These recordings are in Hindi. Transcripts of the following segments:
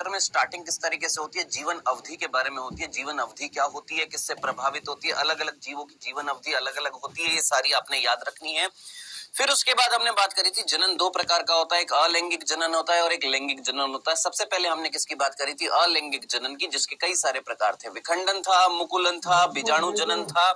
चैप्टर में स्टार्टिंग किस तरीके से होती है, जीवन अवधि के बारे में होती है। जीवन अवधि क्या होती है, किससे प्रभावित होती है, अलग अलग जीवों की जीवन अवधि अलग अलग होती है, ये सारी आपने याद रखनी है। फिर उसके बाद हमने बात करी थी जनन दो प्रकार का होता है, एक अलैंगिक जनन होता है और एक लैंगिक जनन होता है। सबसे पहले हमने किसकी बात करी थी, अलैंगिक जनन की, जिसके कई सारे प्रकार थे। विखंडन था, मुकुलन था, बीजाणु जनन था,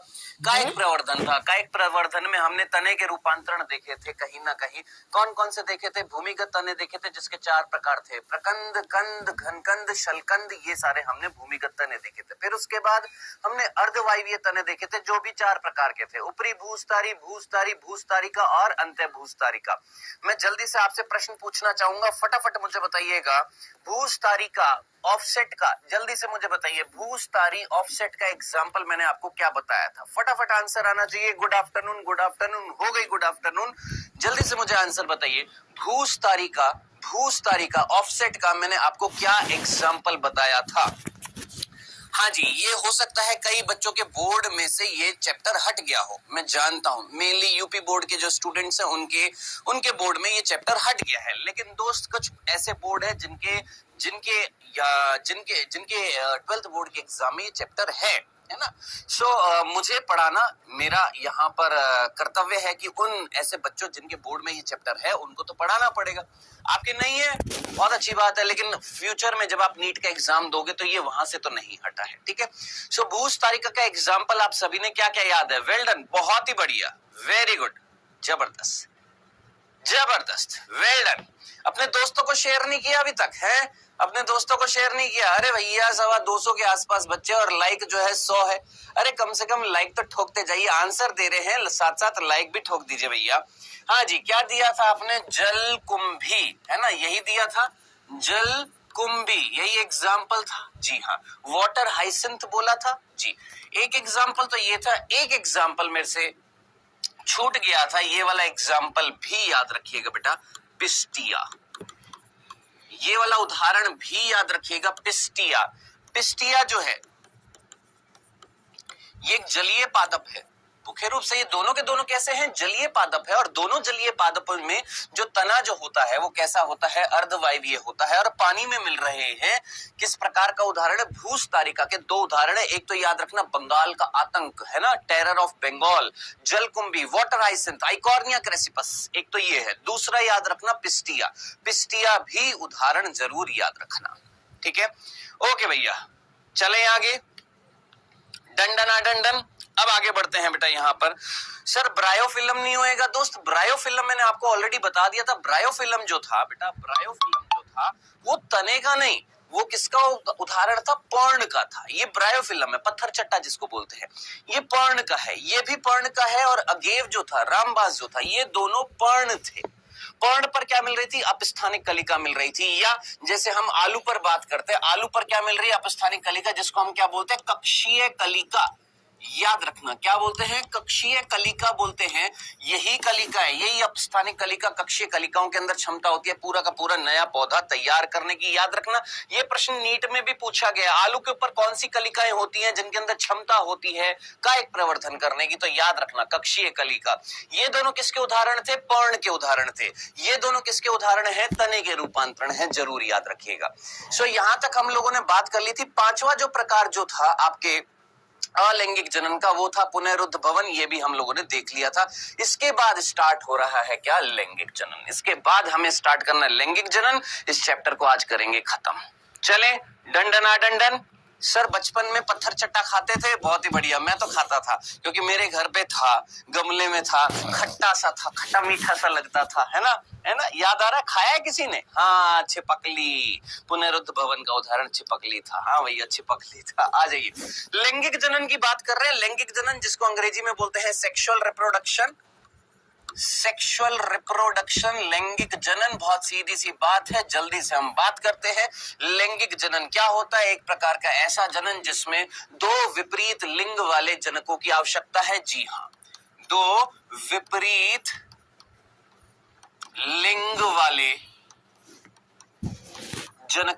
कायिक प्रवर्धन था। कायिक प्रवर्धन में हमने तने के रूपांतरण देखे थे कहीं ना कहीं। कौन कौन से देखे थे, भूमिगत तने देखे थे जिसके 4 प्रकार थे, प्रकंद, कंद, घनकंद, शलकंद, ये सारे हमने भूमिगत तने देखे थे। फिर उसके बाद हमने अर्धवायवीय तने देखे थे जो भी 4 प्रकार के थे, ऊपरी भूस्तारी, भूस्तारी, भूस्तारिका और अंत्य भूस्तारिका। मैं जल्दी से आपसे प्रश्न पूछना चाहूंगा, फटाफट मुझे बताइएगा, भूस्तारिका ऑफसेट का जल्दी से मुझे बताइए, भूस्तारी ऑफसेट का एग्जांपल मैंने आपको क्या बताया था, फटाफट आंसर आना चाहिए। गुड आफ्टरनून, गुड आफ्टरनून हो गई, गुड आफ्टरनून। जल्दी से मुझे आंसर बताइए, भूस्तारिका ऑफसेट का मैंने आपको क्या एग्जांपल बताया था। हाँ जी, ये हो सकता है कई बच्चों के बोर्ड में से ये चैप्टर हट गया हो, मैं जानता हूँ। मेनली यूपी बोर्ड के जो स्टूडेंट्स हैं उनके बोर्ड में ये चैप्टर हट गया है। लेकिन दोस्त, कुछ ऐसे बोर्ड है जिनके 12th बोर्ड के एग्जाम में ये चैप्टर है ना। मुझे पढ़ाना मेरा यहाँ पर कर्तव्य है कि उन ऐसे बच्चों जिनके बोर्ड में ये चैप्टर है उनको तो पढ़ाना पड़ेगा। आपके नहीं है, बहुत अच्छी बात है, लेकिन फ्यूचर में जब आप नीट का एग्जाम दोगे तो ये वहां से तो नहीं हटा है, ठीक है। भूस्तारिका का एग्जाम्पल आप सभी ने क्या क्या याद है, वेल डन, बहुत ही बढ़िया, वेरी गुड, जबरदस्त जबरदस्त, वेल डन। अपने दोस्तों को शेयर नहीं किया अभी तक है, अपने दोस्तों को शेयर नहीं किया। अरे भैया 250 के आसपास बच्चे और लाइक जो है 100 है। अरे कम से कम लाइक तो ठोकते जाइए, आंसर दे रहे हैं साथ साथ लाइक भी ठोक दीजिए भैया। हाँ जी, क्या दिया था आपने, जल कुंभी, है ना, यही दिया था, जल कुंभी, यही एग्जाम्पल था जी। हाँ, वाटर हाइसिंथ बोला था जी। एक एग्जाम्पल तो ये था, एक एग्जाम्पल मेरे से छूट गया था, ये वाला एग्जाम्पल भी याद रखिएगा बेटा, पिस्टिया, ये वाला उदाहरण भी याद रखिएगा, पिस्टिया। पिस्टिया जो है ये एक जलीय पादप है, मुख्य रूप से ये दोनों के दोनों कैसे हैं, जलीय पादप है। और दोनों जलीय पादपों में जो तना जो होता है वो कैसा होता है, अर्धवायवीय होता है और पानी में मिल रहे हैं। किस प्रकार का उदाहरण है, भूस्तारिका के 2 उदाहरण है। एक तो याद रखना, बंगाल का आतंक, है ना, टेरर ऑफ बंगाल, जलकुंभी, वाटर हाइसिंथ, आइकॉर्निया क्रेसिपस, एक तो ये है। दूसरा याद रखना पिस्टिया, पिस्टिया भी उदाहरण जरूर याद रखना, ठीक है। ओके भैया, चले आगे, डंडना डंडन। अब आगे बढ़ते हैं बेटा, यहाँ पर सर ब्रायोफिल्म नहीं होएगा दोस्त, ब्रायोफिल्म मैंने आपको ऑलरेडी बता दिया था। ब्रायोफिल्म जो था बेटा, ब्रायोफिल्म जो था वो तने का नहीं, वो किसका उदाहरण था, पर्ण का था। ये ब्रायोफिल्म है, पत्थर चट्टा जिसको बोलते हैं, ये पर्ण का है, ये भी पर्ण का है। और अगेव जो था, रामबास जो था, ये दोनों पर्ण थे। पर्ण पर क्या मिल रही थी, अपस्थानिक कलिका मिल रही थी। या जैसे हम आलू पर बात करते हैं, आलू पर क्या मिल रही है, अपस्थानिक कलिका, जिसको हम क्या बोलते हैं, कक्षीय कलिका। याद रखना, क्या बोलते हैं, कक्षीय कलिका बोलते हैं। यही कलिका है, यही अपस्थानिक कलिका, कक्षीय कलिकाओं के अंदर क्षमता होती है पूरा का पूरा नया पौधा तैयार करने की। याद रखना, ये प्रश्न नीट में भी पूछा गया, आलू के ऊपर कौन सी कलिकाएं होती हैं जिनके अंदर क्षमता होती है कायिक प्रवर्धन करने की, तो याद रखना कक्षीय कलिका। ये दोनों किसके उदाहरण थे, पर्ण के उदाहरण थे। ये दोनों किसके उदाहरण है, तने के रूपांतरण है, जरूर याद रखिएगा। यहां तक हम लोगों ने बात कर ली थी। 5वां जो प्रकार जो था आपके अलैंगिक जनन का, वो था पुनरुद्ध भवन, ये भी हम लोगों ने देख लिया था। इसके बाद स्टार्ट हो रहा है क्या, लैंगिक जनन। इसके बाद हमें स्टार्ट करना है लैंगिक जनन। इस चैप्टर को आज करेंगे खत्म। चले, डंडना डंडन। सर बचपन में पत्थर चट्टा खाते थे, बहुत ही बढ़िया, मैं तो खाता था क्योंकि मेरे घर पे था, गमले में था, खट्टा सा था, खट्टा मीठा सा लगता था, है ना, है ना, याद आ रहा है, खाया है किसी ने, हाँ, छिपकली, पुनरुद्ध भवन का उदाहरण छिपकली था। हाँ भैया, छिपकली था। आ जाइए, लैंगिक जनन की बात कर रहे हैं। लैंगिक जनन जिसको अंग्रेजी में बोलते हैं सेक्सुअल रिप्रोडक्शन, सेक्सुअल रिप्रोडक्शन, लैंगिक जनन, बहुत सीधी सी बात है, जल्दी से हम बात करते हैं। लैंगिक जनन क्या होता है, एक प्रकार का ऐसा जनन जिसमें 2 विपरीत लिंग वाले जनकों की आवश्यकता है। जी हाँ, 2 विपरीत लिंग वाले जनक